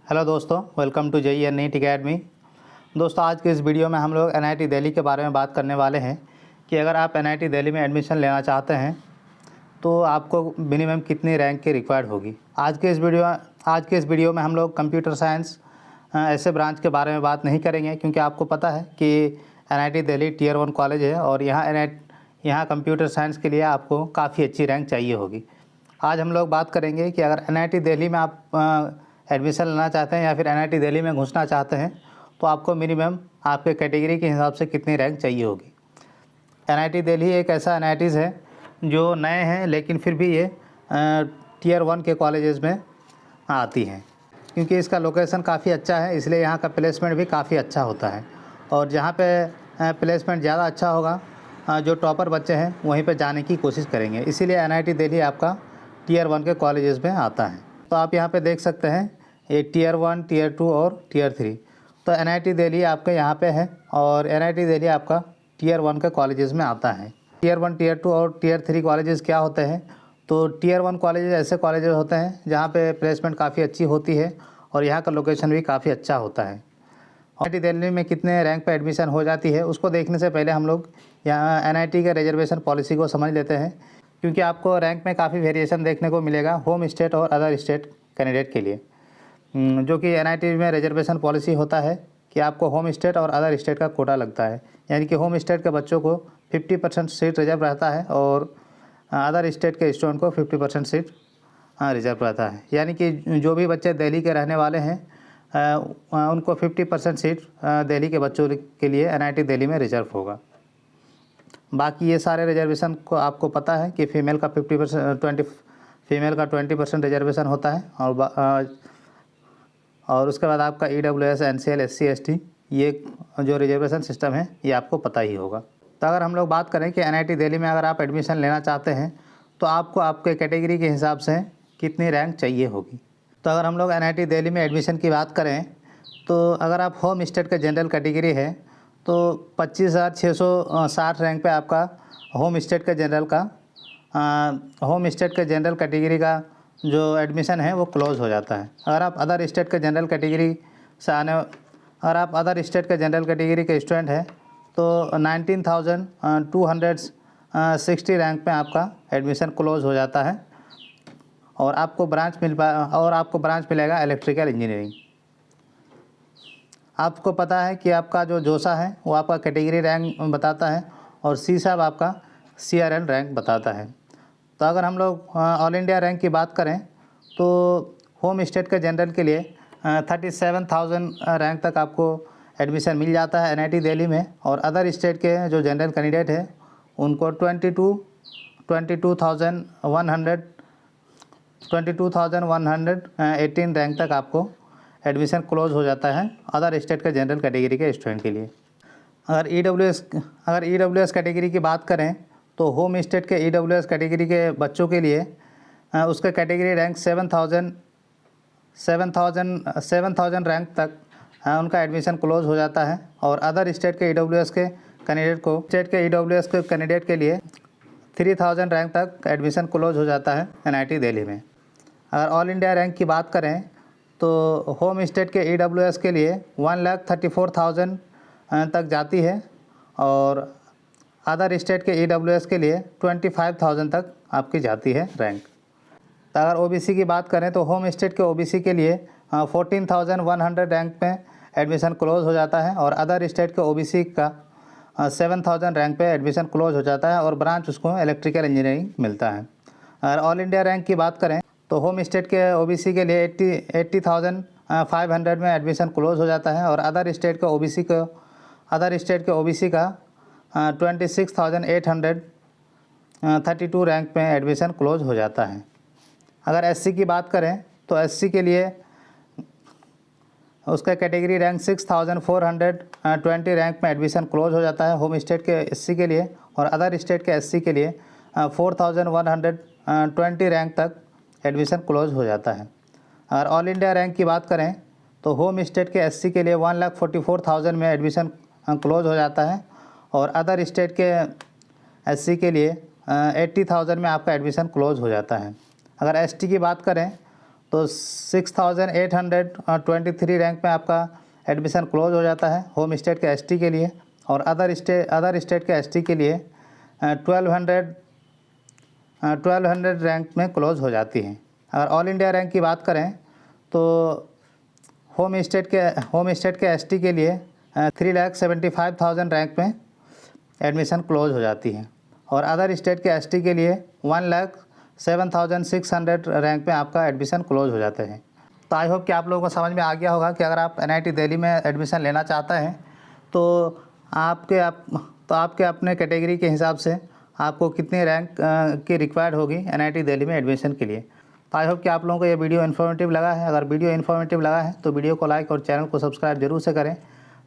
Hello दोस्तों, welcome to JEE NEET academy. दोस्तों, आज के इस वीडियो में हम लोग एनआईटी दिल्ली के बारे में बात करने वाले हैं कि अगर आप एनआईटी दिल्ली में एडमिशन लेना चाहते हैं तो आपको मिनिमम कितनी रैंक की रिक्वायर्ड होगी। आज के इस वीडियो में हम लोग कंप्यूटर साइंस ऐसे ब्रांच के बारे में बात नहीं करेंगे, क्योंकि आपको पता है कि एनआईटी दिल्ली टियर 1 कॉलेज है और यहाँ कंप्यूटर साइंस के लिए आपको काफ़ी अच्छी रैंक चाहिए होगी। आज हम लोग बात करेंगे कि अगर एनआईटी दिल्ली में आप एडमिशन लेना चाहते हैं या फिर एनआईटी दिल्ली में घुसना चाहते हैं तो आपको मिनिमम आपके कैटेगरी के हिसाब से कितनी रैंक चाहिए होगी। एनआईटी दिल्ली एक ऐसा एनआईटीज़ है जो नए हैं, लेकिन फिर भी ये टियर 1 के कॉलेजेस में आती हैं, क्योंकि इसका लोकेशन काफ़ी अच्छा है, इसलिए यहाँ का प्लेसमेंट भी काफ़ी अच्छा होता है। और जहाँ पे प्लेसमेंट ज़्यादा अच्छा होगा, जो टॉपर बच्चे हैं वहीं पे जाने की कोशिश करेंगे, इसीलिए एनआईटी दिल्ली आपका टियर 1 के कॉलेजेस में आता है। तो आप यहाँ पे देख सकते हैं ये टियर 1, टियर 2 और टियर 3। तो एनआईटी दिल्ली आपके यहाँ पे है और एनआईटी दिल्ली आपका टियर 1 के कॉलेजेस में आता है। टियर 1, टियर 2 और टियर 3 कॉलेजेस क्या होते हैं? तो टियर 1 कॉलेजेस ऐसे कॉलेजेस होते हैं जहाँ पे प्लेसमेंट काफ़ी अच्छी होती है और यहाँ का लोकेशन भी काफ़ी अच्छा होता है। एनआईटी दिल्ली में कितने रैंक पे एडमिशन हो जाती है उसको देखने से पहले हम लोग यहाँ एनआईटी के रिजर्वेशन पॉलिसी को समझ लेते हैं, क्योंकि आपको रैंक में काफ़ी वेरिएशन देखने को मिलेगा होम स्टेट और अदर स्टेट कैंडिडेट के लिए। जो कि एनआईटी में रिजर्वेशन पॉलिसी होता है कि आपको होम स्टेट और अदर स्टेट का कोटा लगता है, यानी कि होम स्टेट के बच्चों को 50% सीट रिजर्व रहता है और अदर स्टेट के स्टूडेंट को 50% सीट रिजर्व रहता है। यानी कि जो भी बच्चे दिल्ली के रहने वाले हैं उनको 50% सीट दिल्ली के बच्चों के लिए एनआईटी दिल्ली में रिजर्व होगा। बाकी ये सारे रिजर्वेशन को आपको पता है कि फीमेल का 20% रिजर्वेशन होता है और उसके बाद आपका ईडब्ल्यूएस, एनसीएल, एससी, एसटी, ये जो रिजर्वेशन सिस्टम है ये आपको पता ही होगा। तो अगर हम लोग बात करें कि एनआईटी दिल्ली में अगर आप एडमिशन लेना चाहते हैं तो आपको आपके कैटेगरी के हिसाब से कितनी रैंक चाहिए होगी। तो अगर हम लोग एनआईटी दिल्ली में एडमिशन की बात करें तो अगर आप होम स्टेट के जनरल कैटेगरी है तो 25,660 रैंक पे आपका होम स्टेट के जनरल कैटेगरी का जो एडमिशन है वो क्लोज़ हो जाता है। अगर आप अदर स्टेट के जनरल कैटेगरी के स्टूडेंट हैं तो 19,260 रैंक पे आपका एडमिशन क्लोज़ हो जाता है और आपको ब्रांच मिलेगा इलेक्ट्रिकल इंजीनियरिंग। आपको पता है कि आपका जो जोसा है वो आपका कैटेगरी रैंक बताता है और सी साहब आपका CRL रैंक बताता है। तो अगर हम लोग ऑल इंडिया रैंक की बात करें तो होम स्टेट के जनरल के लिए 37,000 रैंक तक आपको एडमिशन मिल जाता है एनआईटी दिल्ली में, और अदर स्टेट के जो जनरल कैंडिडेट है उनको 22,118 रैंक तक आपको एडमिशन क्लोज हो जाता है अदर स्टेट के जनरल कैटेगरी के स्टूडेंट के लिए। अगर ईडब्ल्यूएस कैटेगरी की बात करें तो होम स्टेट के ईडब्ल्यूएस कैटेगरी के बच्चों के लिए उसका कैटेगरी रैंक 7,000 रैंक तक उनका एडमिशन क्लोज हो जाता है और अदर स्टेट के ईडब्ल्यूएस के कैंडिडेट के लिए 3,000 रैंक तक एडमिशन क्लोज हो जाता है एनआईटी दिल्ली में। अगर ऑल इंडिया रैंक की बात करें तो होम स्टेट के ईडब्ल्यूएस के लिए 1,34,000 तक जाती है और अदर स्टेट के ईडब्ल्यूएस के लिए 25,000 तक आपकी जाती है रैंक। तो अगर ओबीसी की बात करें तो होम स्टेट के ओबीसी के लिए 14,100 रैंक पे एडमिशन क्लोज हो जाता है और अदर स्टेट के ओबीसी का 7,000 रैंक पे एडमिशन क्लोज हो जाता है और ब्रांच उसको इलेक्ट्रिकल इंजीनियरिंग मिलता है। अगर ऑल इंडिया रैंक की बात करें तो होम स्टेट के ओबीसी के लिए 80,500 में एडमिशन क्लोज हो जाता है और अदर स्टेट के ओबीसी का 26,832 रैंक में एडमिशन क्लोज हो जाता है। अगर एससी की बात करें तो एससी के लिए उसका कैटेगरी रैंक 6,420 रैंक में एडमिशन क्लोज हो जाता है होम स्टेट के एससी के लिए, और अदर स्टेट के एससी के लिए 4,120 रैंक तक एडमिशन क्लोज हो जाता है। अगर ऑल इंडिया रैंक की बात करें तो होम स्टेट के एससी के लिए 1,44,000 में एडमिशन क्लोज हो जाता है और अदर स्टेट के एससी के लिए 80,000 में आपका एडमिशन क्लोज हो जाता है। अगर एसटी की बात करें तो 6823 रैंक में आपका एडमिशन क्लोज हो जाता है होम स्टेट के एसटी के लिए। और अदर स्टेट के एसटी के लिए 1200 रैंक में क्लोज हो जाती है। अगर ऑल इंडिया रैंक की बात करें तो होम स्टेट के एसटी के लिए 3,75,000 रैंक में एडमिशन क्लोज हो जाती है। और अदर स्टेट के एसटी के लिए 1,07,600 रैंक में आपका एडमिशन क्लोज हो जाते हैं। तो आई होप कि आप लोगों को समझ में आ गया होगा कि अगर आप NIT दिल्ली में एडमिशन लेना चाहते हैं तो आपके अपने कैटेगरी के हिसाब से आपको कितनी रैंक की रिक्वायर्ड होगी NIT दिल्ली में एडमिशन के लिए। तो आई होप कि आप लोगों को ये वीडियो इन्फॉर्मेटिव लगा है। अगर वीडियो इन्फॉर्मेटिव लगा है तो वीडियो को लाइक और चैनल को सब्सक्राइब जरूर से करें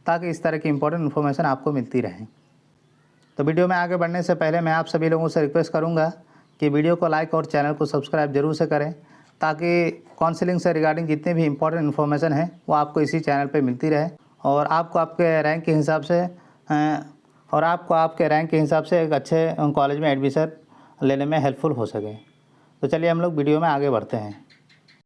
ताकि इस तरह की इंपॉर्टेंट इन्फॉर्मेशन आपको मिलती रहे। तो वीडियो में आगे बढ़ने से पहले मैं आप सभी लोगों से रिक्वेस्ट करूंगा कि वीडियो को लाइक और चैनल को सब्सक्राइब जरूर से करें ताकि काउंसलिंग से रिगार्डिंग जितने भी इंपॉर्टेंट इन्फॉर्मेशन है वो आपको इसी चैनल पे मिलती रहे और आपको आपके रैंक के हिसाब से एक अच्छे कॉलेज में एडमिशन लेने में हेल्पफुल हो सके। तो चलिए हम लोग वीडियो में आगे बढ़ते हैं।